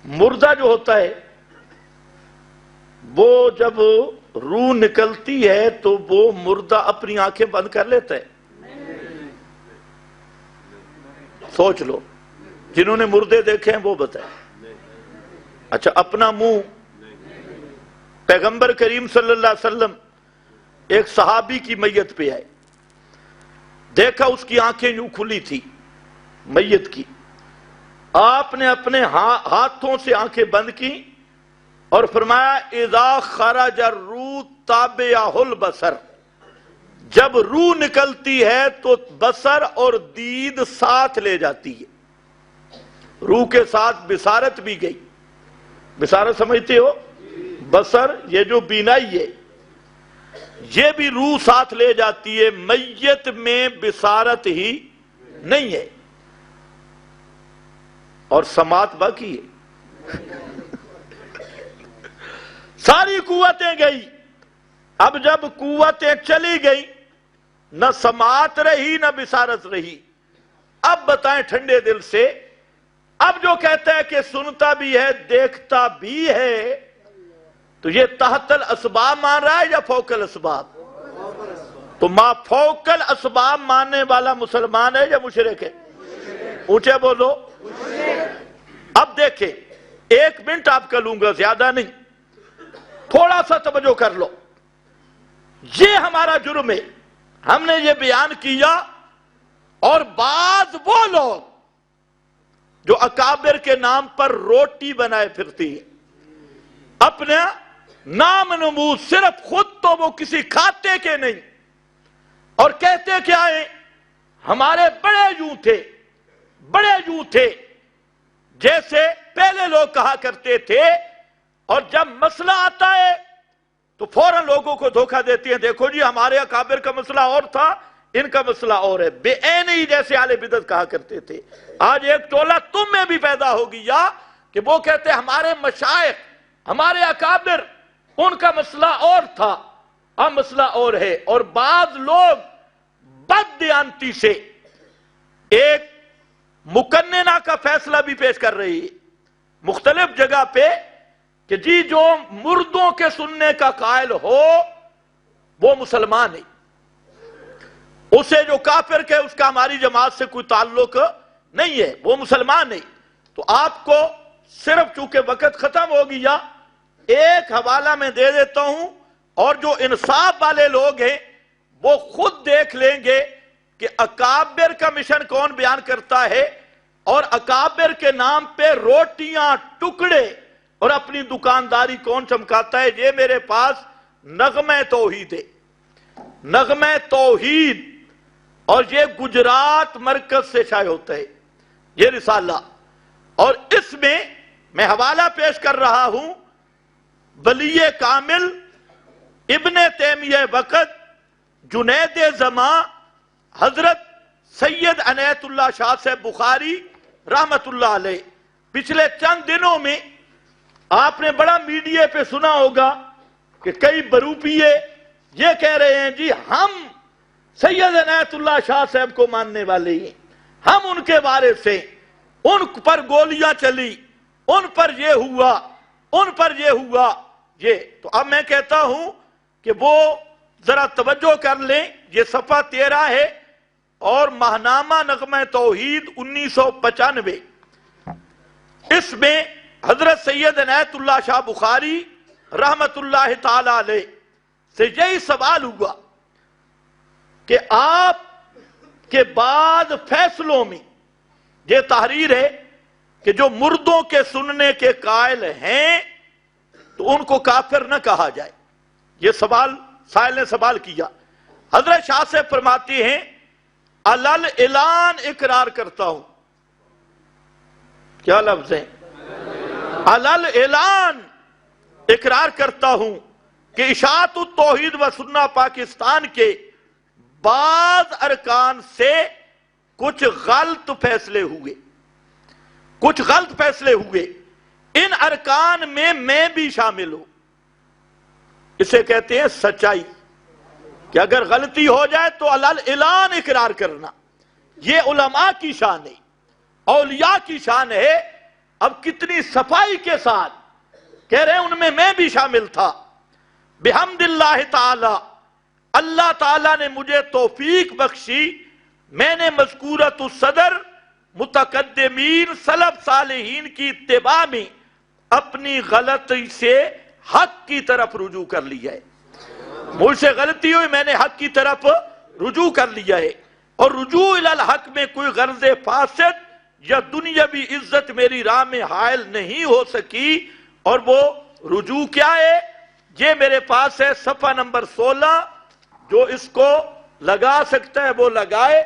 مردہ جو ہوتا ہے وہ جب روح نکلتی ہے تو وہ مردہ اپنی آنکھیں بند کر لیتا ہے؟ سوچ لو، جنہوں نے مردے دیکھے ہیں وہ بتائیں۔ اچھا، اپنا منہ؟ پیغمبر کریم صلی اللہ علیہ وسلم ایک صحابی کی میت پہ آئے، دیکھا اس کی آنکھیں یوں کھلی تھی میت کی، آپ نے اپنے ہاتھوں سے آنکھیں بند کی اور فرمایا اذا خرج الروح تابعہ البصر، جب روح نکلتی ہے تو بصر اور دید ساتھ لے جاتی ہے۔ روح کے ساتھ بصارت بھی گئی۔ بصارت سمجھتے ہو؟ بصر یہ جو بینائی ہے یہ بھی روح ساتھ لے جاتی ہے، میت میں بصارت ہی نہیں ہے اور سماعت باقی ہے۔ ساری قوتیں گئی، اب جب قوتیں چلی گئی نہ سماعت رہی نہ بصارت رہی۔ اب بتائیں ٹھنڈے دل سے، اب جو کہتا ہے کہ سنتا بھی ہے دیکھتا بھی ہے تو یہ تحت الاسباب مان رہا ہے یا فوق الاسباب؟ تو ما فوق الاسباب ماننے والا مسلمان ہے یا مشرک ہے؟ اونچے بولو۔ اب دیکھیں، 1 منٹ آپ کا لوں گا، زیادہ نہیں، تھوڑا سا توجہ کر لو۔ یہ ہمارا جرم ہے، ہم نے یہ بیان کیا، اور بعض وہ لوگ جو اکابر کے نام پر روٹی بنائے پھرتی ہیں، اپنے نام نمود، صرف خود تو وہ کسی کھاتے کے نہیں، اور کہتے کیا ہیں، ہمارے بڑے یوں تھے، بڑے یوں تھے، جیسے پہلے لوگ کہا کرتے تھے، اور جب مسئلہ آتا ہے تو فوراً لوگوں کو دھوکہ دیتی ہیں، دیکھو جی ہمارے اکابر کا مسئلہ اور تھا، ان کا مسئلہ اور ہے، بے عین ہی جیسے اہل بدعت کہا کرتے تھے۔ آج ایک ٹولہ تم میں بھی پیدا ہو گیا کہ وہ کہتے ہیں ہمارے مشائخ، ہمارے اکابر، ان کا مسئلہ اور تھا، اب مسئلہ اور ہے۔ اور بعض لوگ بد دیانتی سے ایک مقننہ کا فیصلہ بھی پیش کر رہی ہے مختلف جگہ پہ کہ جی جو مردوں کے سننے کا قائل ہو وہ مسلمان ہے، اسے جو کافر کہ اس کا ہماری جماعت سے کوئی تعلق نہیں ہے، وہ مسلمان ہے۔ تو آپ کو صرف چونکہ وقت ختم ہو گیا ایک حوالہ میں دے دیتا ہوں، اور جو انصاف والے لوگ ہیں وہ خود دیکھ لیں گے کہ اکابر کا مشن کون بیان کرتا ہے، اور اکابر کے نام پہ روٹیاں ٹکڑے اور اپنی دکانداری کون چمکاتا ہے۔ یہ میرے پاس نغمہ توحید ہے، نغمہ توحید، اور یہ گجرات مرکز سے شائع ہوتا ہے یہ رسالہ، اور اس میں میں حوالہ پیش کر رہا ہوں ولی کامل ابن تیمیہ وقت جنید زماں حضرت سید عنایت اللہ شاہ صاحب بخاری رحمت اللہ علیہ۔ پچھلے چند دنوں میں آپ نے بڑا میڈیا پہ سنا ہوگا کہ کئی بروپیے یہ کہہ رہے ہیں جی ہم سید عنایت اللہ شاہ صاحب کو ماننے والے ہیں، ہم ان کے وارث ہیں، ان پر گولیاں چلی، ان پر یہ ہوا، ان پر یہ ہوا۔ یہ تو اب میں کہتا ہوں کہ وہ ذرا توجہ کر لیں، یہ صفحہ 13 ہے اور ماہنامہ نغمہ توحید 1995، اس میں حضرت سید عنایت اللہ شاہ بخاری رحمت اللہ تعالی علیہ سے یہی سوال ہوا کہ آپ کے بعد فیصلوں میں یہ تحریر ہے کہ جو مردوں کے سننے کے قائل ہیں تو ان کو کافر نہ کہا جائے۔ یہ سوال سائل نے سوال کیا۔ حضرت شاہ سے فرماتی ہیں علل اعلان اقرار کرتا ہوں، کیا لفظ ہے؟ علل اعلان اقرار کرتا ہوں کہ اشاعت التوحید و سنہ پاکستان کے بعض ارکان سے کچھ غلط فیصلے ہوئے، کچھ غلط فیصلے ہوئے، ان ارکان میں میں بھی شامل ہوں۔ اسے کہتے ہیں سچائی، کہ اگر غلطی ہو جائے تو علل اعلان اقرار کرنا۔ یہ علماء کی شان ہے، اولیاء کی شان ہے اب کتنی صفائی کے ساتھ کہہ رہے ہیں ان میں بھی شامل تھا. بحمد اللہ تعالی، اللہ تعالیٰ نے مجھے توفیق بخشی، میں نے مذکورۃ الصدر متقدمین سلف صالحین کی اتباع میں اپنی غلطی سے حق کی طرف رجوع کر لیا ہے. مجھ سے غلطی ہوئی، میں نے حق کی طرف رجوع کر لیا ہے. اور رجوع الی الحق میں کوئی غرض فاسد یا دنیاوی عزت میری راہ میں حائل نہیں ہو سکی. اور وہ رجوع کیا ہے؟ یہ میرے پاس ہے صفحہ نمبر 16، جو اس کو لگا سکتا ہے وہ لگائے.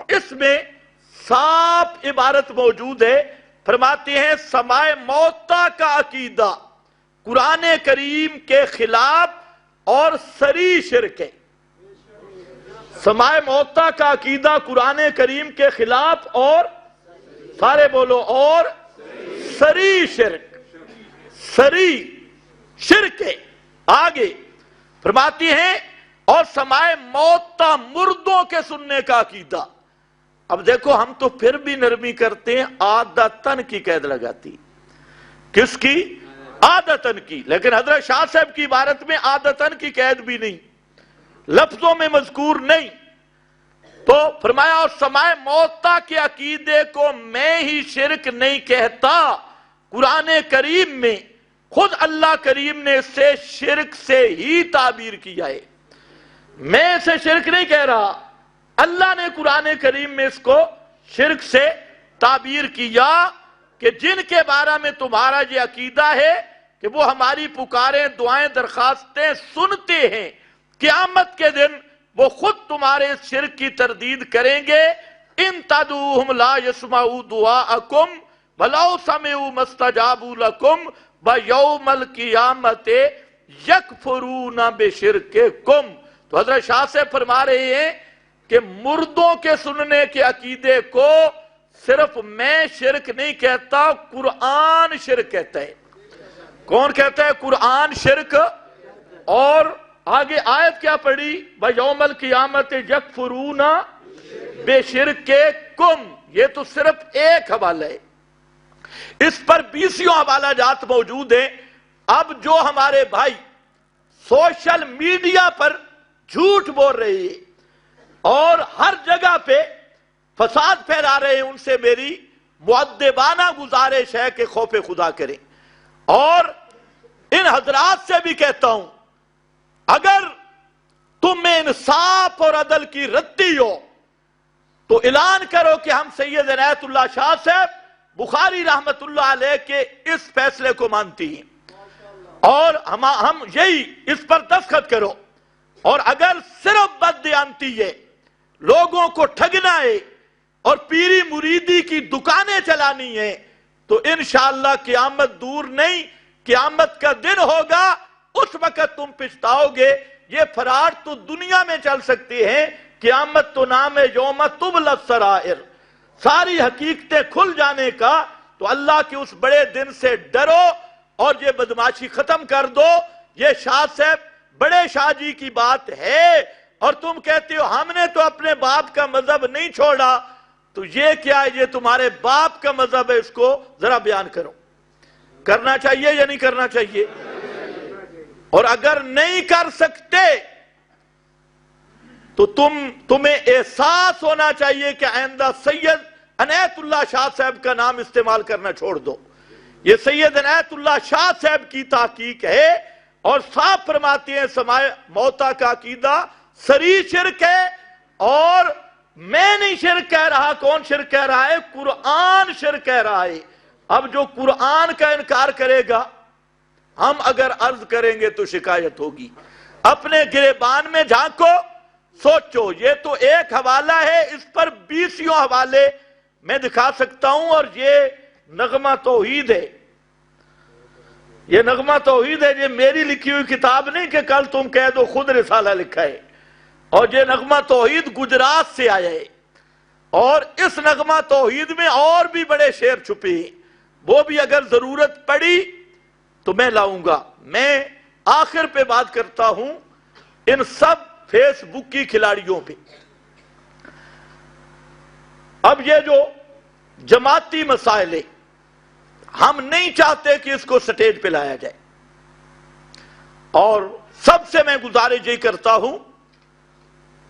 اس میں صاف عبارت موجود ہے. فرماتے ہیں سماع موتا کا عقیدہ قرآن کریم کے خلاف اور صریح شرک ہے. سماع موتا کا عقیدہ قرآن کریم کے خلاف اور سارے بولو اور صریح شرک، صریح شرک ہے. آگے فرماتی ہیں اور سماع موتا مردوں کے سننے کا عقیدہ. اب دیکھو ہم تو پھر بھی نرمی کرتے ہیں، عادتن کی قید لگاتی. کس کی؟ عادتن کی. لیکن حضرت شاہ صاحب کی عبارت میں عادتن کی قید بھی نہیں، لفظوں میں مذکور نہیں. تو فرمایا اور سماع موتا کے عقیدے کو میں ہی شرک نہیں کہتا. قرآن کریم میں خود اللہ کریم نے اس سے شرک سے ہی تعبیر کیا ہے. میں اسے شرک نہیں کہہ رہا، اللہ نے قرآن کریم میں اس کو شرک سے تعبیر کیا کہ جن کے بارے میں تمہارا یہ عقیدہ ہے کہ وہ ہماری پکاریں دعائیں درخواستیں سنتے ہیں، قیامت کے دن وہ خود تمہارے شرک کی تردید کریں گے. ان تدعوہم لا یسمعوا دعاءکم ولو سمعوا ما استجابوا لکم ویوم القیامت یکفرون بشرککم. تو حضرت شاہ سے فرما رہے ہیں کہ مردوں کے سننے کے عقیدے کو صرف میں شرک نہیں کہتا، قرآن شرک کہتا ہے. کون کہتا ہے؟ قرآن شرک. اور آگے آیت کیا پڑھی؟ وَيَوْمَ الْقِيَامَةِ يَكْفُرُونَ بِشِرْكِكُمْ. یہ تو صرف ایک حوالہ ہے، اس پر 20 حوالہ جات موجود ہیں. اب جو ہمارے بھائی سوشل میڈیا پر جھوٹ بول رہے ہیں اور ہر جگہ پہ فساد پھیلا رہے ہیں، ان سے میری مؤدبانہ گزارش ہے کہ خوف خدا کریں. اور ان حضرات سے بھی کہتا ہوں اگر تم میں انصاف اور عدل کی ردی ہو تو اعلان کرو کہ ہم سید عنایت اللہ شاہ صاحب بخاری رحمت اللہ علیہ کے اس فیصلے کو مانتی ہیں، اور ہم یہی اس پر دستخط کرو. اور اگر صرف بددیانتی ہے، لوگوں کو ٹھگنا ہے اور پیری مریدی کی دکانیں چلانی ہیں، تو انشاءاللہ قیامت دور نہیں، قیامت کا دن ہوگا، اس وقت تم پچھتاؤ گے. یہ فراڈ تو دنیا میں چل سکتے ہیں، قیامت تو نام ہے یوم تبلی السرائر، ساری حقیقتیں کھل جانے کا. تو اللہ کے اس بڑے دن سے ڈرو اور یہ بدماشی ختم کر دو. یہ شاہ صاحب بڑے شاہ جی کی بات ہے اور تم کہتے ہو ہم نے تو اپنے باپ کا مذہب نہیں چھوڑا. تو یہ کیا ہے؟ یہ تمہارے باپ کا مذہب ہے، اس کو ذرا بیان کرو. کرنا چاہیے یا نہیں کرنا چاہیے؟ اور اگر نہیں کر سکتے تو تمہیں احساس ہونا چاہیے کہ آئندہ سید عنایت اللہ شاہ صاحب کا نام استعمال کرنا چھوڑ دو. یہ سید عنایت اللہ شاہ صاحب کی تحقیق ہے اور صاف فرماتے ہیں سماع موتا کا عقیدہ صریح شرک ہے. اور میں نہیں شرک کہہ رہا، کون شرک کہہ رہا ہے؟ قرآن شرک کہہ رہا ہے. اب جو قرآن کا انکار کرے گا، ہم اگر عرض کریں گے تو شکایت ہوگی. اپنے گریبان میں جھانکو، سوچو. یہ تو ایک حوالہ ہے، اس پر 20 حوالے میں دکھا سکتا ہوں. اور یہ نغمہ توحید ہے، یہ نغمہ توحید ہے. یہ میری لکھی ہوئی کتاب نہیں کہ کل تم کہہ دو خود رسالہ لکھا ہے. اور یہ نغمہ توحید گجرات سے آیا ہے. اور اس نغمہ توحید میں اور بھی بڑے شعر چھپے ہیں، وہ بھی اگر ضرورت پڑی تو میں لاؤں گا. میں آخر پہ بات کرتا ہوں ان سب فیس بک کی کھلاڑیوں پہ. اب یہ جو جماعتی مسائل ہے، ہم نہیں چاہتے کہ اس کو سٹیج پہ لایا جائے. اور سب سے میں گزارش یہ کرتا ہوں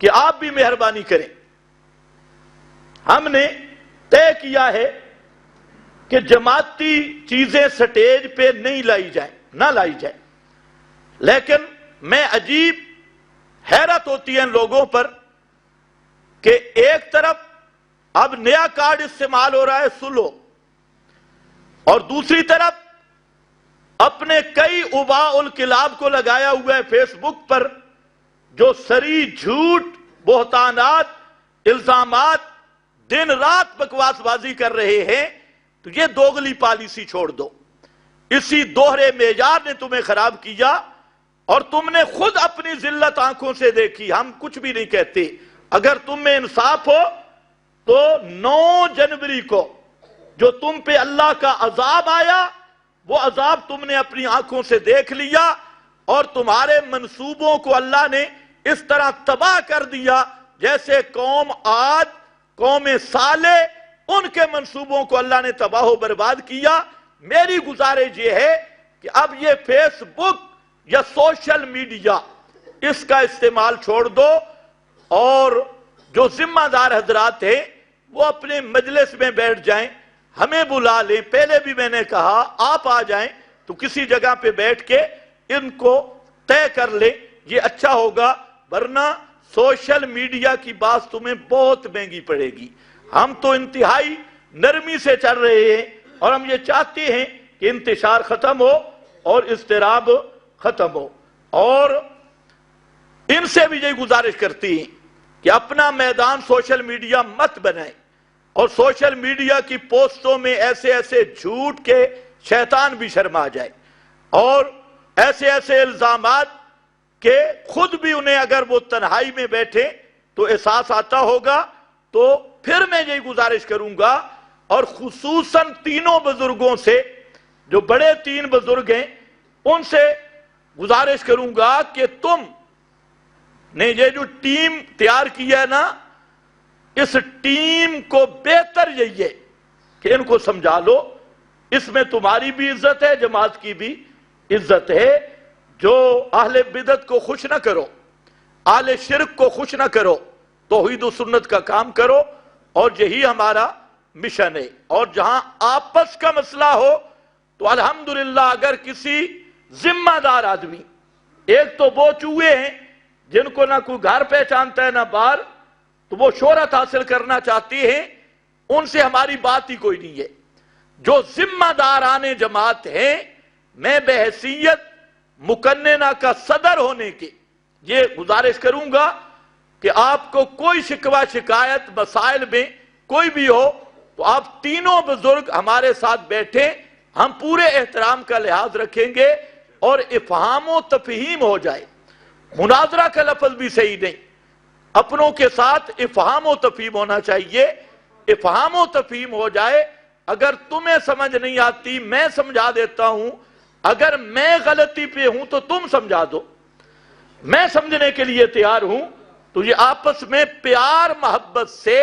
کہ آپ بھی مہربانی کریں. ہم نے طے کیا ہے کہ جماعتی چیزیں سٹیج پہ نہیں لائی جائیں، نہ لائی جائیں. لیکن میں عجیب حیرت ہوتی ہے ان لوگوں پر کہ ایک طرف اب نیا کارڈ استعمال ہو رہا ہے سلو، اور دوسری طرف اپنے کئی اباء الکلاب کو لگایا ہوا ہے فیس بک پر، جو سری جھوٹ، بہتانات، الزامات، دن رات بکواس بازی کر رہے ہیں. تو یہ دوگلی پالیسی چھوڑ دو. اسی دوہرے معیار نے تمہیں خراب کیا، اور تم نے خود اپنی ذلت آنکھوں سے دیکھی. ہم کچھ بھی نہیں کہتے. اگر تم میں انصاف ہو تو 9 جنوری کو جو تم پہ اللہ کا عذاب آیا، وہ عذاب تم نے اپنی آنکھوں سے دیکھ لیا، اور تمہارے منصوبوں کو اللہ نے اس طرح تباہ کر دیا جیسے قوم عاد، قوم صالح، ان کے منصوبوں کو اللہ نے تباہ و برباد کیا. میری گزارش یہ ہے کہ اب یہ فیس بک یا سوشل میڈیا، اس کا استعمال چھوڑ دو، اور جو ذمہ دار حضرات ہیں وہ اپنے مجلس میں بیٹھ جائیں، ہمیں بلا لیں. پہلے بھی میں نے کہا آپ آ جائیں تو کسی جگہ پہ بیٹھ کے ان کو طے کر لیں، یہ اچھا ہوگا. ورنہ سوشل میڈیا کی بات تمہیں بہت مہنگی پڑے گی. ہم تو انتہائی نرمی سے چل رہے ہیں، اور ہم یہ چاہتے ہیں کہ انتشار ختم ہو اور اضطراب ختم ہو. اور ان سے بھی یہ گزارش کرتی ہیں کہ اپنا میدان سوشل میڈیا مت بنائیں، اور سوشل میڈیا کی پوسٹوں میں ایسے ایسے جھوٹ کے شیطان بھی شرما جائے، اور ایسے ایسے الزامات کہ خود بھی انہیں اگر وہ تنہائی میں بیٹھے تو احساس آتا ہوگا. تو پھر میں یہی گزارش کروں گا، اور خصوصاً تینوں بزرگوں سے، جو بڑے 3 بزرگ ہیں، ان سے گزارش کروں گا کہ تم نے یہ جو ٹیم تیار کی ہے نا، اس ٹیم کو بہتر یہی ہے کہ ان کو سمجھا لو. اس میں تمہاری بھی عزت ہے، جماعت کی بھی عزت ہے. جو اہل بدعت کو خوش نہ کرو، اہل شرک کو خوش نہ کرو، توحید و سنت کا کام کرو، اور یہی ہمارا مشن ہے. اور جہاں آپس کا مسئلہ ہو تو الحمدللہ اگر کسی ذمہ دار آدمی، ایک تو وہ چوہے ہیں جن کو نہ کوئی گھر پہچانتا ہے نہ بار، تو وہ شہرت حاصل کرنا چاہتے ہیں، ان سے ہماری بات ہی کوئی نہیں ہے. جو ذمہ داران جماعت ہیں، میں بحیثیت مقننہ کا صدر ہونے کے یہ گزارش کروں گا کہ آپ کو کوئی شکوہ شکایت مسائل میں کوئی بھی ہو تو آپ تینوں بزرگ ہمارے ساتھ بیٹھیں، ہم پورے احترام کا لحاظ رکھیں گے، اور افہام و تفہیم ہو جائے. مناظرہ کا لفظ بھی صحیح نہیں، اپنوں کے ساتھ افہام و تفہیم ہونا چاہیے. افہام و تفہیم ہو جائے. اگر تمہیں سمجھ نہیں آتی میں سمجھا دیتا ہوں، اگر میں غلطی پہ ہوں تو تم سمجھا دو، میں سمجھنے کے لیے تیار ہوں. تو یہ آپس میں پیار محبت سے،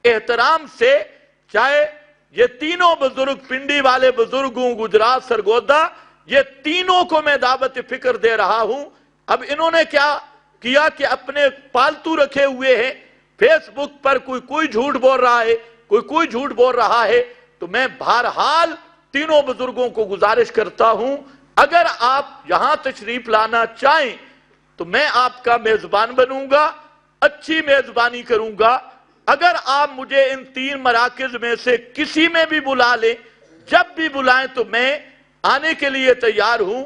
احترام سے، چاہے یہ تینوں بزرگ، پنڈی والے بزرگوں، گجرات سرگودا، یہ تینوں کو میں دعوت فکر دے رہا ہوں. اب انہوں نے کیا کیا کہ اپنے پالتو رکھے ہوئے ہیں، فیس بک پر کوئی جھوٹ بول رہا ہے، کوئی جھوٹ بول رہا ہے. تو میں بہرحال تینوں بزرگوں کو گزارش کرتا ہوں، اگر آپ یہاں تشریف لانا چاہیں تو میں آپ کا میزبان بنوں گا، اچھی میزبانی کروں گا. اگر آپ مجھے ان 3 مراکز میں سے کسی میں بھی بلا لیں، جب بھی بلائیں تو میں آنے کے لیے تیار ہوں.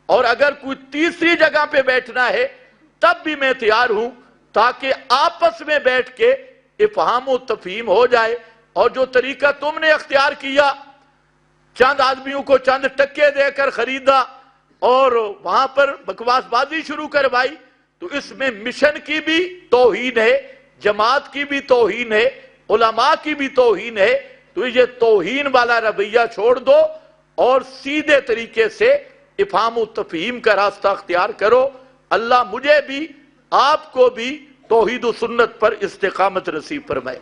اور اگر کوئی تیسری جگہ پہ بیٹھنا ہے تب بھی میں تیار ہوں، تاکہ آپس میں بیٹھ کے افہام و تفہیم ہو جائے. اور جو طریقہ تم نے اختیار کیا، چند آدمیوں کو چند ٹکے دے کر خریدا اور وہاں پر بکواس بازی شروع کروائی، تو اس میں مشن کی بھی توہین ہے، جماعت کی بھی توہین ہے، علماء کی بھی توہین ہے. تو یہ توہین والا رویہ چھوڑ دو اور سیدھے طریقے سے افہام و تفہیم کا راستہ اختیار کرو. اللہ مجھے بھی آپ کو بھی توحید و سنت پر استقامت نصیب فرمائے.